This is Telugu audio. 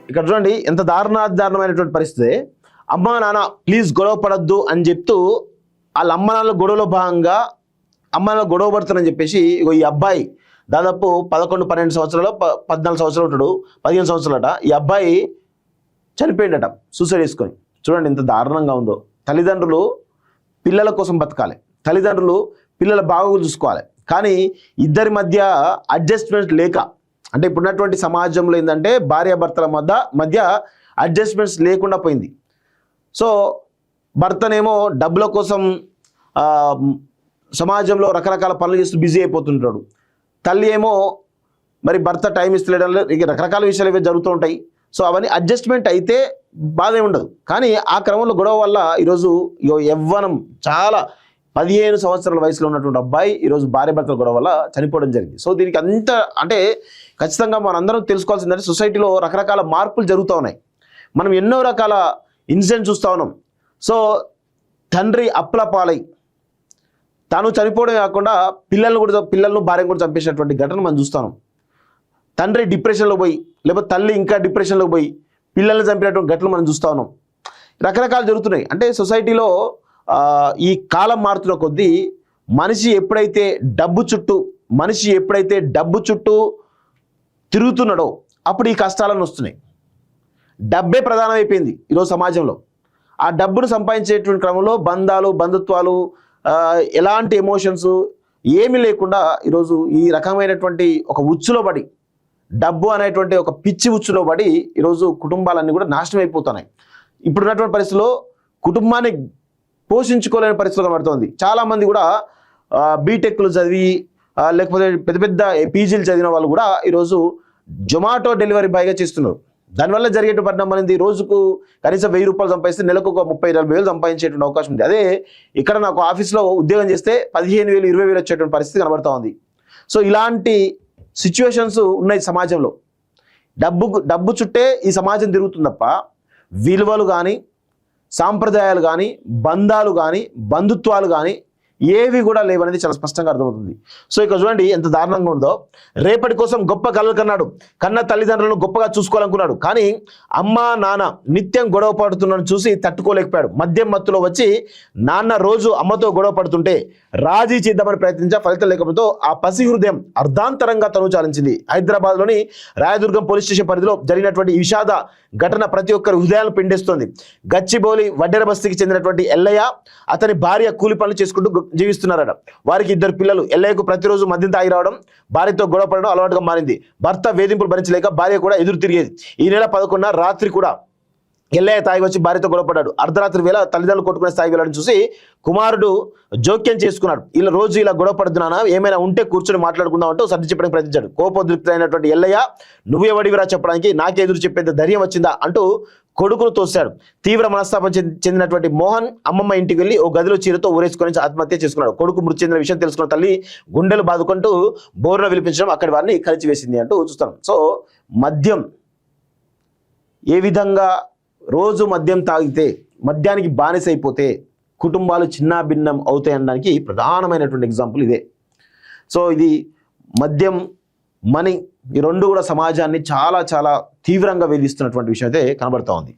ఇక్కడ చూడండి ఎంత దారుణమైనటువంటి పరిస్థితి. అమ్మా నాన్న ప్లీజ్ గొడవ పడద్దు అని చెప్తూ వాళ్ళ అమ్మ నాన్నల గొడవలో భాగంగా అమ్మ నాన్న గొడవ పడుతున్నారని చెప్పేసి ఇగో ఈ అబ్బాయి దాదాపు 11-12 సంవత్సరాలు 14 సంవత్సరాలు ఉంటాడు, 15 సంవత్సరాలట. ఈ అబ్బాయి చనిపోయిందట సూసైడ్ చేసుకొని. చూడండి ఎంత దారుణంగా ఉందో. తల్లిదండ్రులు పిల్లల కోసం బతకాలి, తల్లిదండ్రులు పిల్లల బాగోగులు చూసుకోవాలి. కానీ ఇద్దరి మధ్య అడ్జస్ట్మెంట్ లేక, అంటే ఇప్పుడున్నటువంటి సమాజంలో ఏంటంటే భార్యాభర్తల మధ్య అడ్జస్ట్మెంట్స్ లేకుండా పోయింది. సో భర్తనేమో డబ్బుల కోసం సమాజంలో రకరకాల పనులు చేస్తూ బిజీ అయిపోతుంటాడు. తల్లి ఏమో మరి భర్త టైం ఇస్తలేడం, ఇక రకరకాల విషయాలు ఇవే జరుగుతూ ఉంటాయి. సో అవన్నీ అడ్జస్ట్మెంట్ అయితే బాధే ఉండదు. కానీ ఆ క్రమంలో గొడవ వల్ల ఈరోజు యవ్వనం చాలా 15 సంవత్సరాల వయసులో ఉన్నటువంటి అబ్బాయి ఈరోజు భార్యాభర్తల గొడవ వల్ల చనిపోవడం జరిగింది. సో దీనికి అంత అంటే ఖచ్చితంగా మనందరం తెలుసుకోవాల్సిందంటే సొసైటీలో రకరకాల మార్పులు జరుగుతూ ఉన్నాయి. మనం ఎన్నో రకాల ఇన్సిడెంట్ చూస్తూ ఉన్నాం. సో తండ్రి అప్పుల పాలై తాను చనిపోవడమే కాకుండా పిల్లలను భార్యను కూడా చంపేసినటువంటి ఘటన మనం చూస్తాం. తండ్రి డిప్రెషన్లో పోయి లేకపోతే తల్లి ఇంకా డిప్రెషన్లో పోయి పిల్లల్ని చంపినటువంటి ఘటనలు మనం చూస్తూ ఉన్నాం. రకరకాలు జరుగుతున్నాయి. అంటే సొసైటీలో ఈ కాలం మారుతున్న కొద్దీ మనిషి ఎప్పుడైతే డబ్బు చుట్టూ తిరుగుతున్నాడో అప్పుడు ఈ కష్టాలను వస్తున్నాయి. డబ్బే ప్రధానమైపోయింది ఈరోజు సమాజంలో. ఆ డబ్బును సంపాదించేటువంటి క్రమంలో బంధుత్వాలు ఎలాంటి ఎమోషన్స్ ఏమీ లేకుండా ఈరోజు ఈ రకమైనటువంటి ఒక ఉచ్చులో పడి, డబ్బు అనేటువంటి ఒక పిచ్చి ఉచ్చులో పడి ఈరోజు కుటుంబాలన్నీ కూడా నాశనం అయిపోతున్నాయి. ఇప్పుడున్నటువంటి పరిస్థితుల్లో కుటుంబాన్ని పోషించుకోలేని పరిస్థితులు కనబడుతోంది. చాలామంది కూడా బీటెక్లు చదివి లేకపోతే పెద్ద పెద్ద పీజీలు చదివిన వాళ్ళు కూడా ఈరోజు జొమాటో డెలివరీ బాయ్గా చేస్తున్నారు. దానివల్ల జరిగేటువంటి పరిణామం అనేది రోజుకు కనీసం 1000 రూపాయలు సంపాదిస్తే నెలకు ఒక 30-40 వేలు సంపాదించేటువంటి అవకాశం ఉంది. అదే ఇక్కడ నాకు ఆఫీస్లో ఉద్యోగం చేస్తే 15,000 20,000 వచ్చేటువంటి పరిస్థితి కనబడుతూ ఉంది. సో ఇలాంటి సిచ్యువేషన్స్ ఉన్నాయి సమాజంలో. డబ్బు చుట్టే ఈ సమాజం తిరుగుతుంది తప్ప విలువలు కానీ, సాంప్రదాయాలు కానీ, బంధాలు కానీ, బంధుత్వాలు కానీ ఏవి కూడా లేవనేది చాలా స్పష్టంగా అర్థమవుతుంది. సో ఇక్కడ చూడండి ఎంత దారుణంగా ఉందో. రేపటి కోసం గొప్ప కలలు కన్నాడు, కన్న తల్లిదండ్రులను గొప్పగా చూసుకోవాలనుకున్నాడు. కానీ అమ్మా నాన్న నిత్యం గొడవ పడుతున్నాను చూసి తట్టుకోలేకపోయాడు. మద్యం మత్తులో వచ్చి నాన్న రోజు అమ్మతో గొడవ పడుతుంటే రాజీ చేద్దామని ప్రయత్నించా, ఫలితం లేకపోతే ఆ పసి హృదయం అర్ధాంతరంగా తను చాలించింది. హైదరాబాద్లోని రాయదుర్గం పోలీస్ స్టేషన్ పరిధిలో జరిగినటువంటి ఈ విషాద ఘటన ప్రతి ఒక్కరి హృదయాలను పిండేస్తోంది. గచ్చిబౌలి వడ్డెర బస్తీకి చెందినటువంటి ఎల్లయ్య, అతని భార్య కూలి పనులు చేసుకుంటూ జీవిస్తున్నారట. వారికి 2 పిల్లలు. ఎల్లయ్యకు ప్రతిరోజు మద్యం తాగి రావడం, భార్యతో గొడవ పడడం అలవాటుగా మారింది. భర్త వేధింపులు భరించలేక భార్య కూడా ఎదురు తిరిగేది. ఈ నెల 11న రాత్రి కూడా ఎల్లయ్య తాగి వచ్చి భార్యతో గొడవపడ్డాడు. అర్ధరాత్రి వేళ తల్లిదండ్రులు కొట్టుకునే స్థాయికి వెళ్ళడం చూసి కుమారుడు జోక్యం చేసుకున్నాడు. రోజు ఇలా గొడవ పడుతున్నానా, ఏమైనా ఉంటే కూర్చొని మాట్లాడుకుందాం అంటూ సర్ది చెప్పడానికి ప్రయత్నించాడు. కోపోద్రిక్తుడైనటువంటి ఎల్లయ్య నువ్వు ఎవడివిరా చెప్పడానికి, నాకే ఎదురు చెప్పేంత ధైర్యం వచ్చిందా అంటూ కొడుకును తోశాడు. తీవ్ర మనస్తాపం చెందినటువంటి మోహన్ అమ్మమ్మ ఇంటికి వెళ్ళి ఓ గదిలో చీరతో ఊరేసుకొని ఆత్మహత్య చేసుకున్నాడు. కొడుకు మృతి చెందిన విషయం తెలుసుకున్న తల్లి గుండెలు బాదుకుంటూ బోరున విలిపించడం అక్కడి వారిని కలిచివేసింది అంటూ చూస్తాం. సో మద్యం ఏ విధంగా రోజు మద్యం తాగితే, మద్యానికి బానిసైపోతే కుటుంబాలు చిన్నాభిన్నం అవుతాయి అనడానికి ప్రధానమైనటువంటి ఎగ్జాంపుల్ ఇదే. సో ఇది మద్యం, మనీ ఈ రెండు కూడా సమాజాన్ని చాలా చాలా తీవ్రంగా వేధిస్తున్నటువంటి విషయం అయితే కనబడుతూ ఉంది.